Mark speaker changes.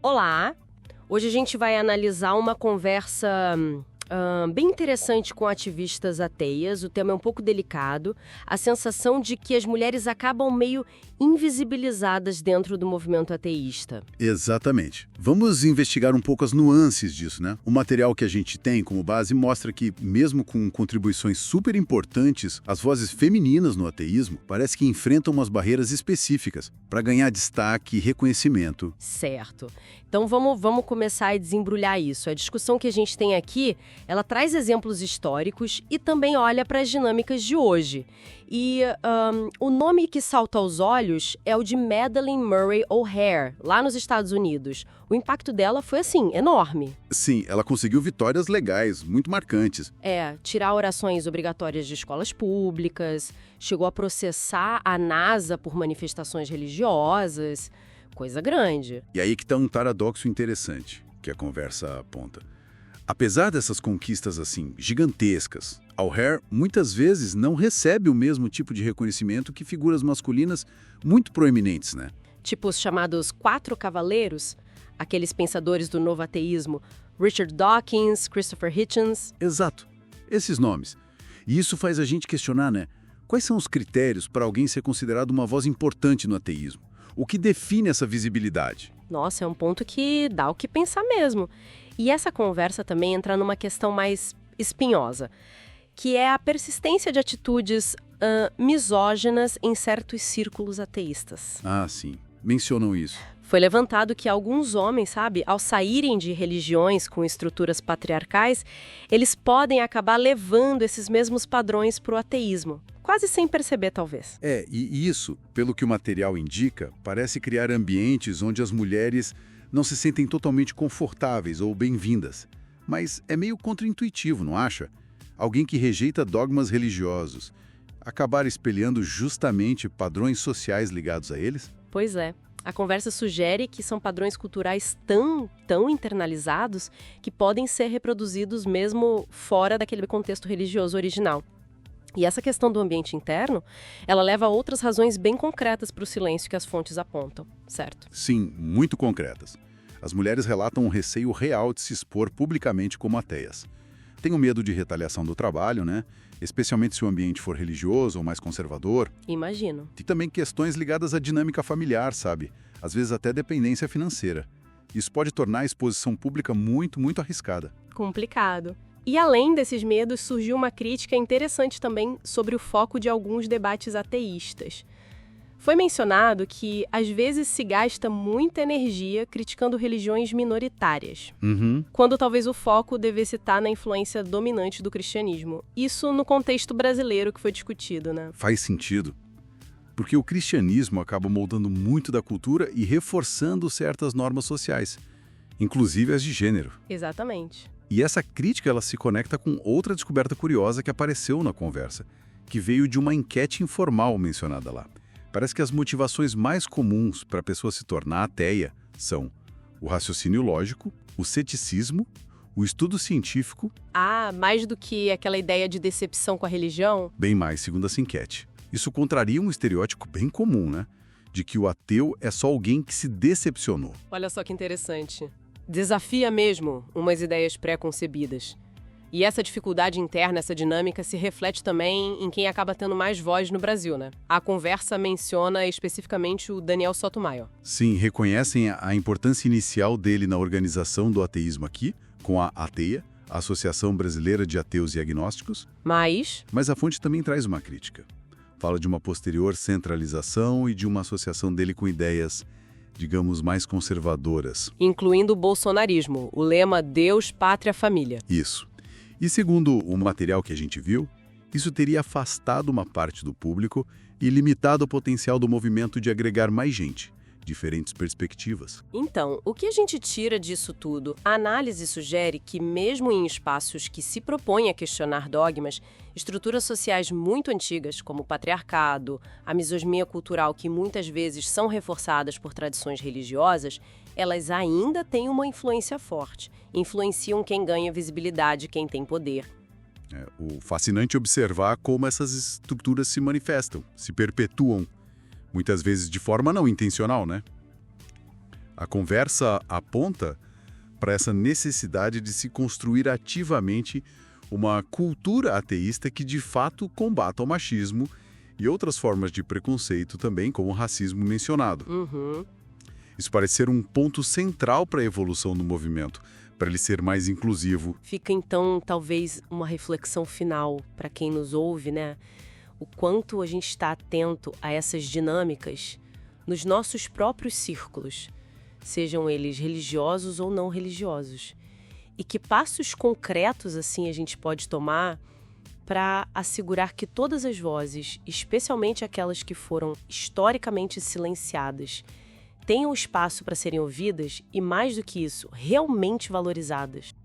Speaker 1: Olá! Hoje a gente vai analisar uma conversa bem interessante com ativistas ateias. O tema é um pouco delicado. A sensação de que as mulheres acabam meio invisibilizadas dentro do movimento ateísta.
Speaker 2: Exatamente. Vamos investigar um pouco as nuances disso, né? O material que a gente tem como base mostra que, mesmo com contribuições super importantes, as vozes femininas no ateísmo parece que enfrentam umas barreiras específicas para ganhar destaque e reconhecimento.
Speaker 1: Certo. Então vamos começar a desembrulhar isso. A discussão que a gente tem aqui, ela traz exemplos históricos e também olha para as dinâmicas de hoje. E o nome que salta aos olhos é o de Madeleine Murray O'Hair, lá nos Estados Unidos. O impacto dela foi, assim, enorme.
Speaker 2: Sim, ela conseguiu vitórias legais, muito marcantes.
Speaker 1: Tirar orações obrigatórias de escolas públicas, chegou a processar a NASA por manifestações religiosas, coisa grande.
Speaker 2: E aí que está um paradoxo interessante, que a conversa aponta. Apesar dessas conquistas, assim, gigantescas, O'Hair muitas vezes não recebe o mesmo tipo de reconhecimento que figuras masculinas muito proeminentes, né?
Speaker 1: Tipo os chamados Quatro Cavaleiros, aqueles pensadores do novo ateísmo, Richard Dawkins, Christopher Hitchens.
Speaker 2: Exato, esses nomes. E isso faz a gente questionar, né? Quais são os critérios para alguém ser considerado uma voz importante no ateísmo? O que define essa visibilidade?
Speaker 1: Nossa, é um ponto que dá o que pensar mesmo. E essa conversa também entra numa questão mais espinhosa, que é a persistência de atitudes misóginas em certos círculos ateístas.
Speaker 2: Ah, sim. Mencionam isso.
Speaker 1: Foi levantado que alguns homens, ao saírem de religiões com estruturas patriarcais, eles podem acabar levando esses mesmos padrões para o ateísmo. Quase sem perceber, talvez.
Speaker 2: E isso, pelo que o material indica, parece criar ambientes onde as mulheres não se sentem totalmente confortáveis ou bem-vindas. Mas é meio contraintuitivo, não acha? Alguém que rejeita dogmas religiosos acabar espelhando justamente padrões sociais ligados a eles?
Speaker 1: Pois é. A conversa sugere que são padrões culturais tão internalizados que podem ser reproduzidos mesmo fora daquele contexto religioso original. E essa questão do ambiente interno, ela leva a outras razões bem concretas para o silêncio que as fontes apontam, certo?
Speaker 2: Sim, muito concretas. As mulheres relatam um receio real de se expor publicamente como ateias. Têm medo de retaliação do trabalho, né? Especialmente se o ambiente for religioso ou mais conservador.
Speaker 1: Imagino.
Speaker 2: E também questões ligadas à dinâmica familiar, sabe? Às vezes até dependência financeira. Isso pode tornar a exposição pública muito arriscada.
Speaker 1: Complicado. E além desses medos, surgiu uma crítica interessante também sobre o foco de alguns debates ateístas. Foi mencionado que, às vezes, se gasta muita energia criticando religiões minoritárias, quando talvez o foco devesse estar na influência dominante do cristianismo. Isso no contexto brasileiro que foi discutido, né?
Speaker 2: Faz sentido. Porque o cristianismo acaba moldando muito da cultura e reforçando certas normas sociais, inclusive as de gênero.
Speaker 1: Exatamente.
Speaker 2: E essa crítica ela se conecta com outra descoberta curiosa que apareceu na conversa, que veio de uma enquete informal mencionada lá. Parece que as motivações mais comuns para a pessoa se tornar ateia são o raciocínio lógico, o ceticismo, o estudo científico...
Speaker 1: mais do que aquela ideia de decepção com a religião?
Speaker 2: Bem mais, segundo essa enquete. Isso contraria um estereótipo bem comum, né? De que o ateu é só alguém que se decepcionou.
Speaker 1: Olha só que interessante. Desafia mesmo umas ideias pré-concebidas. E essa dificuldade interna, essa dinâmica, se reflete também em quem acaba tendo mais voz no Brasil, né? A conversa menciona especificamente o Daniel Sotomayor.
Speaker 2: Sim, reconhecem a importância inicial dele na organização do ateísmo aqui, com a ATEIA, a Associação Brasileira de Ateus e Agnósticos.
Speaker 1: Mas
Speaker 2: a fonte também traz uma crítica. Fala de uma posterior centralização e de uma associação dele com ideias, digamos, mais conservadoras.
Speaker 1: Incluindo o bolsonarismo, o lema Deus, Pátria, Família.
Speaker 2: Isso. E segundo o material que a gente viu, isso teria afastado uma parte do público e limitado o potencial do movimento de agregar mais gente, diferentes perspectivas.
Speaker 1: Então, o que a gente tira disso tudo? A análise sugere que, mesmo em espaços que se propõem a questionar dogmas, estruturas sociais muito antigas, como o patriarcado, a misoginia cultural, que muitas vezes são reforçadas por tradições religiosas, elas ainda têm uma influência forte. Influenciam quem ganha visibilidade, quem tem poder.
Speaker 2: O fascinante é observar como essas estruturas se manifestam, se perpetuam, muitas vezes de forma não intencional, né? A conversa aponta para essa necessidade de se construir ativamente uma cultura ateísta que de fato combata o machismo e outras formas de preconceito também, como o racismo mencionado.
Speaker 1: Uhum.
Speaker 2: Isso parece ser um ponto central para a evolução do movimento, para ele ser mais inclusivo.
Speaker 1: Fica então talvez uma reflexão final para quem nos ouve, né? O quanto a gente está atento a essas dinâmicas nos nossos próprios círculos, sejam eles religiosos ou não religiosos. E que passos concretos assim a gente pode tomar para assegurar que todas as vozes, especialmente aquelas que foram historicamente silenciadas, tenham espaço para serem ouvidas e, mais do que isso, realmente valorizadas.